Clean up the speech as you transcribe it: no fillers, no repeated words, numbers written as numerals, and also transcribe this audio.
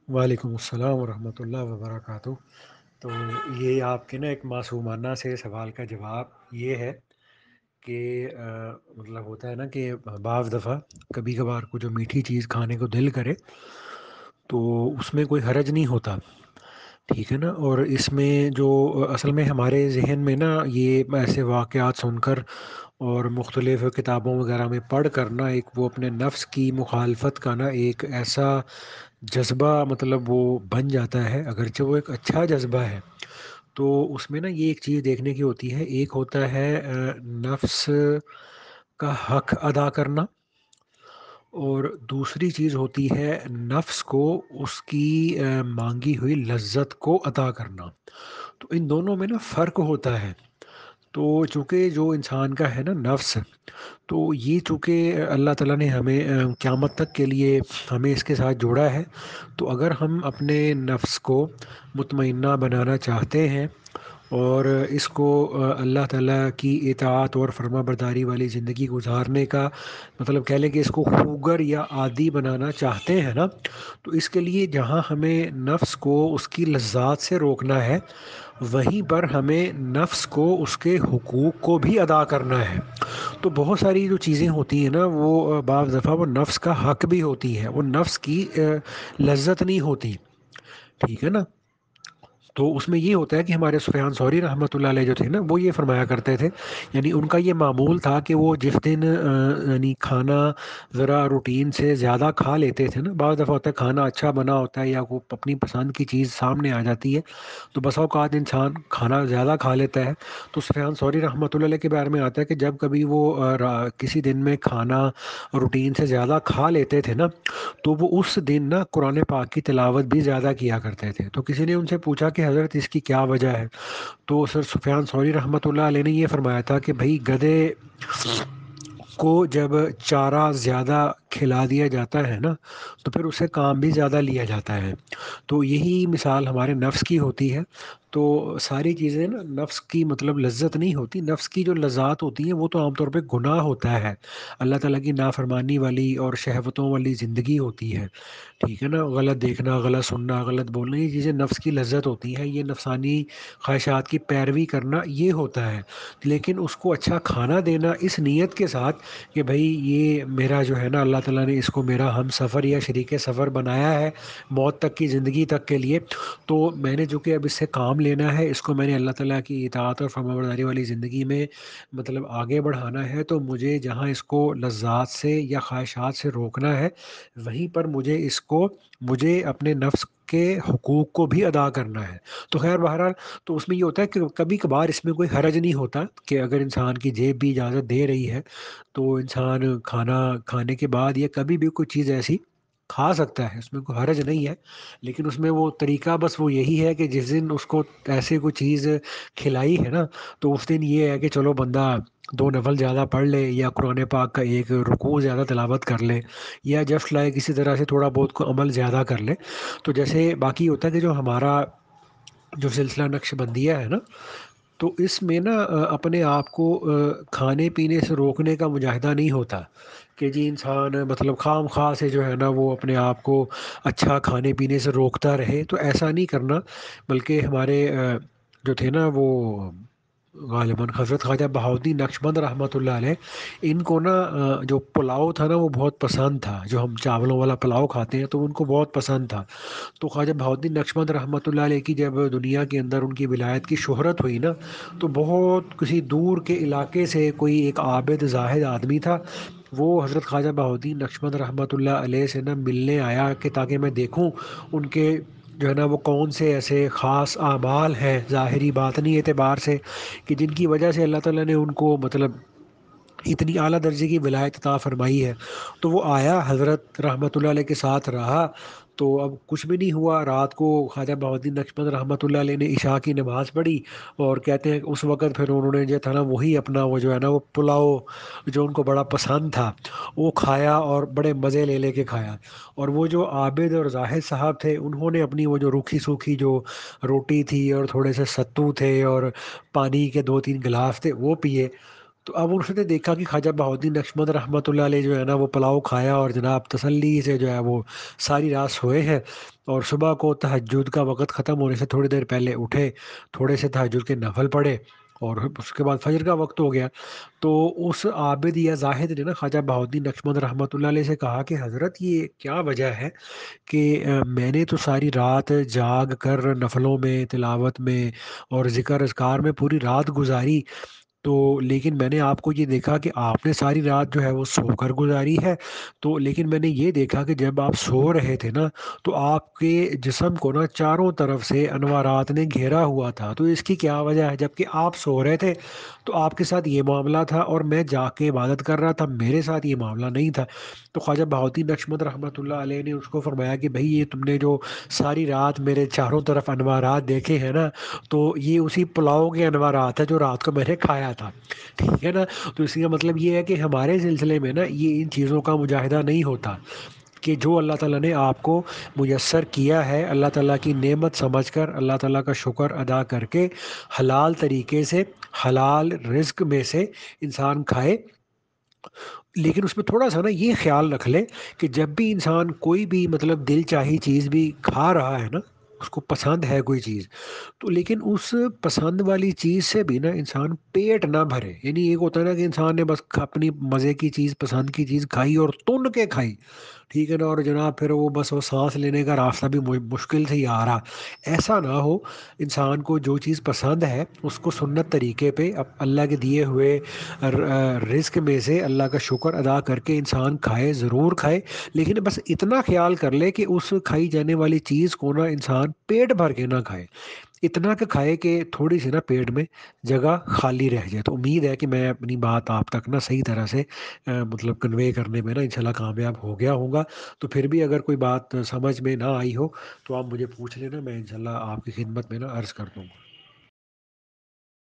وعلیکم السلام ورحمۃ اللہ وبرکاتہ۔ تو یہ آپ کے نا ایک معصومانہ سے سوال کا جواب یہ ہے کہ مطلب ہوتا ہے نا کہ بعض دفعہ کبھی کبھار کو جو میٹھی چیز کھانے کو دل کرے تو اس میں کوئی حرج نہیں ہوتا، ٹھیک ہے نا۔ اور اس میں جو اصل میں ہمارے ذہن میں نا یہ ایسے واقعات سن کر اور مختلف کتابوں وغیرہ میں پڑھ کر نا ایک وہ اپنے نفس کی مخالفت کا نا ایک ایسا جذبہ مطلب وہ بن جاتا ہے، اگرچہ وہ ایک اچھا جذبہ ہے۔ تو اس میں نا یہ ایک چیز دیکھنے کی ہوتی ہے، ایک ہوتا ہے نفس کا حق ادا کرنا، اور دوسری چیز ہوتی ہے نفس کو اس کی مانگی ہوئی لذت کو عطا کرنا۔ تو ان دونوں میں نا فرق ہوتا ہے۔ تو چونکہ جو انسان کا ہے نا نفس، تو یہ چونکہ اللہ تعالیٰ نے ہمیں قیامت تک کے لیے ہمیں اس کے ساتھ جوڑا ہے، تو اگر ہم اپنے نفس کو مطمئنہ بنانا چاہتے ہیں اور اس کو اللہ تعالیٰ کی اطاعت اور فرما برداری والی زندگی گزارنے کا مطلب کہہ لیں کہ اس کو خوگر یا عادی بنانا چاہتے ہیں نا، تو اس کے لیے جہاں ہمیں نفس کو اس کی لذات سے روکنا ہے، وہیں پر ہمیں نفس کو اس کے حقوق کو بھی ادا کرنا ہے۔ تو بہت ساری جو چیزیں ہوتی ہیں نا وہ بعض دفعہ وہ نفس کا حق بھی ہوتی ہے، وہ نفس کی لذت نہیں ہوتی، ٹھیک ہے نا۔ تو اس میں یہ ہوتا ہے کہ ہمارے سفیان ثوری رحمۃ اللہ علیہ جو تھے نا، وہ یہ فرمایا کرتے تھے، یعنی ان کا یہ معمول تھا کہ وہ جس دن یعنی کھانا ذرا روٹین سے زیادہ کھا لیتے تھے نا، بعض دفعہ ہوتا ہے کھانا اچھا بنا ہوتا ہے یا وہ اپنی پسند کی چیز سامنے آ جاتی ہے، تو بسا اوقات انسان کھانا زیادہ کھا لیتا ہے۔ تو سفیان ثوری رحمۃ اللہ علیہ کے بارے میں آتا ہے کہ جب کبھی وہ کسی دن میں کھانا روٹین سے زیادہ کھا لیتے تھے نا، تو وہ اس دن نا قرآن پاک کی تلاوت بھی زیادہ کیا کرتے تھے۔ تو کسی نے ان سے پوچھا کہ حضرت اس کی کیا وجہ ہے، تو سر سفیان ثوری رحمۃ اللہ علیہ نے یہ فرمایا تھا کہ بھائی گدھے کو جب چارہ زیادہ کھلا دیا جاتا ہے نا، تو پھر اسے کام بھی زیادہ لیا جاتا ہے۔ تو یہی مثال ہمارے نفس کی ہوتی ہے۔ تو ساری چیزیں نا نفس کی مطلب لذت نہیں ہوتی، نفس کی جو لذات ہوتی ہیں وہ تو عام طور پہ گناہ ہوتا ہے، اللہ تعالیٰ کی نافرمانی والی اور شہوتوں والی زندگی ہوتی ہے، ٹھیک ہے نا۔ غلط دیکھنا، غلط سننا، غلط بولنا، یہ چیزیں نفس کی لذت ہوتی ہیں، یہ نفسانی خواہشات کی پیروی کرنا یہ ہوتا ہے۔ لیکن اس کو اچھا کھانا دینا اس نیت کے ساتھ کہ بھائی یہ میرا جو ہے نا اللہ تعالیٰ نے اس کو میرا ہم سفر یا شریک سفر بنایا ہے موت تک کی زندگی تک کے لیے، تو میں نے جو کہ اب اس سے کام لینا ہے، اس کو میں نے اللہ تعالیٰ کی اطاعت اور فرمانبرداری والی زندگی میں مطلب آگے بڑھانا ہے، تو مجھے جہاں اس کو لذات سے یا خواہشات سے روکنا ہے، وہیں پر مجھے اپنے نفس کے حقوق کو بھی ادا کرنا ہے۔ تو خیر بہرحال، تو اس میں یہ ہوتا ہے کہ کبھی کبھار اس میں کوئی حرج نہیں ہوتا کہ اگر انسان کی جیب بھی اجازت دے رہی ہے تو انسان کھانا کھانے کے بعد یا کبھی بھی کوئی چیز ایسی کھا سکتا ہے، اس میں کوئی حرج نہیں ہے۔ لیکن اس میں وہ طریقہ بس وہ یہی ہے کہ جس دن اس کو ایسے کوئی چیز کھلائی ہے نا، تو اس دن یہ ہے کہ چلو بندہ دو نفل زیادہ پڑھ لے یا قرآن پاک کا ایک رکوع زیادہ تلاوت کر لے، یا جسٹ لائے کسی طرح سے تھوڑا بہت کو عمل زیادہ کر لے۔ تو جیسے باقی ہوتا ہے کہ جو ہمارا جو سلسلہ نقش بندیہ ہے نا، تو اس میں نا اپنے آپ کو کھانے پینے سے روکنے کا مجاہدہ نہیں ہوتا کہ جی انسان مطلب خام خواہ سے جو ہے نا وہ اپنے آپ کو اچھا کھانے پینے سے روکتا رہے، تو ایسا نہیں کرنا۔ بلکہ ہمارے جو تھے نا وہ غالباً حضرت خواجہ بہاؤالدین نقشبند رحمۃ اللہ علیہ، ان کو نا جو پلاؤ تھا نا وہ بہت پسند تھا، جو ہم چاولوں والا پلاؤ کھاتے ہیں تو ان کو بہت پسند تھا۔ تو خواجہ بہاؤالدین نقشبند رحمۃ اللہ علیہ کی جب دنیا کے اندر ان کی ولایت کی شہرت ہوئی نا، تو بہت کسی دور کے علاقے سے کوئی ایک عابد زاہد آدمی تھا، وہ حضرت خواجہ بہاؤالدین نقشبند رحمۃ اللہ علیہ سے نا ملنے آیا کہ تاکہ میں دیکھوں ان کے جو ہے نا وہ کون سے ایسے خاص اعمال ہیں ظاہری باطنی اعتبار سے کہ جن کی وجہ سے اللہ تعالیٰ نے ان کو مطلب اتنی اعلیٰ درجے کی ولایت عطا فرمائی ہے۔ تو وہ آیا حضرت رحمۃ اللہ علیہ کے ساتھ رہا، تو اب کچھ بھی نہیں ہوا، رات کو خواجہ بہاؤالدین نقشبند رحمۃ اللہ علیہ نے عشاء کی نماز پڑھی، اور کہتے ہیں کہ اس وقت پھر انہوں نے جو تھا نا وہی اپنا وہ جو ہے نا وہ پلاؤ جو ان کو بڑا پسند تھا وہ کھایا، اور بڑے مزے لے لے کے کھایا۔ اور وہ جو عابد اور زاہد صاحب تھے انہوں نے اپنی وہ جو روکھی سوکھی جو روٹی تھی اور تھوڑے سے ستو تھے اور پانی کے دو تین گلاس تھے وہ پیے۔ تو اب انہوں نے دیکھا کہ خواجہ بہاؤالدین نقشبند رحمۃ اللہ علیہ جو ہے نا وہ پلاؤ کھایا اور جناب تسلی سے جو ہے وہ ساری رات سوئے ہیں، اور صبح کو تہجد کا وقت ختم ہونے سے تھوڑی دیر پہلے اٹھے، تھوڑے سے تہجد کے نفل پڑھے، اور اس کے بعد فجر کا وقت ہو گیا۔ تو اس عابد یا زاہد نے نا خواجہ بہاؤالدین نقشبند رحمۃ اللہ علیہ سے کہا کہ حضرت یہ کیا وجہ ہے کہ میں نے تو ساری رات جاگ کر نفلوں میں، تلاوت میں اور ذکر اذکار میں پوری رات گزاری، تو لیکن میں نے آپ کو یہ دیکھا کہ آپ نے ساری رات جو ہے وہ سو کر گزاری ہے، تو لیکن میں نے یہ دیکھا کہ جب آپ سو رہے تھے نا تو آپ کے جسم کو نا چاروں طرف سے انوارات نے گھیرا ہوا تھا، تو اس کی کیا وجہ ہے؟ جبکہ آپ سو رہے تھے تو آپ کے ساتھ یہ معاملہ تھا، اور میں جا کے عبادت کر رہا تھا، میرے ساتھ یہ معاملہ نہیں تھا۔ تو خواجہ بہاؤالدین نقشبند رحمۃ اللہ علیہ نے اس کو فرمایا کہ بھائی یہ تم نے جو ساری رات میرے چاروں طرف انوارات دیکھے ہیں نا، تو یہ اسی پلاؤ کے انوارات ہے جو رات کو میں نے کھایا تھا، ٹھیک ہے نا۔ تو اس کا مطلب یہ ہے کہ ہمارے سلسلے میں نا یہ ان چیزوں کا مجاہدہ نہیں ہوتا، کہ جو اللہ تعالیٰ نے آپ کو میسر کیا ہے، اللہ تعالیٰ کی نعمت سمجھ کر، اللہ تعالیٰ کا شکر ادا کر کے حلال طریقے سے، حلال رزق میں سے انسان کھائے، لیکن اس میں تھوڑا سا نا یہ خیال رکھ لے کہ جب بھی انسان کوئی بھی مطلب دل چاہی چیز بھی کھا رہا ہے نا، اس کو پسند ہے کوئی چیز، تو لیکن اس پسند والی چیز سے بھی نا انسان پیٹ نہ بھرے، یعنی ایک ہوتا ہے نا کہ انسان نے بس اپنی مزے کی چیز، پسند کی چیز کھائی اور تن کے کھائی، ٹھیک ہے نا، اور جناب پھر وہ بس وہ سانس لینے کا راستہ بھی مشکل سے ہی آ رہا، ایسا نہ ہو۔ انسان کو جو چیز پسند ہے اس کو سنت طریقے پہ اب اللہ کے دیے ہوئے رزق میں سے اللہ کا شکر ادا کر کے انسان کھائے، ضرور کھائے، لیکن بس اتنا خیال کر لے کہ اس کھائی جانے والی چیز کو نا انسان پیٹ بھر کے نہ کھائے، اتنا کہ کھائے کہ تھوڑی سی نا پیٹ میں جگہ خالی رہ جائے۔ تو امید ہے کہ میں اپنی بات آپ تک نا صحیح طرح سے مطلب کنوے کرنے میں نا انشاءاللہ کامیاب ہو گیا ہوں گا۔ تو پھر بھی اگر کوئی بات سمجھ میں نہ آئی ہو تو آپ مجھے پوچھ لینا، میں انشاءاللہ آپ کی خدمت میں نا عرض کر دوں گا۔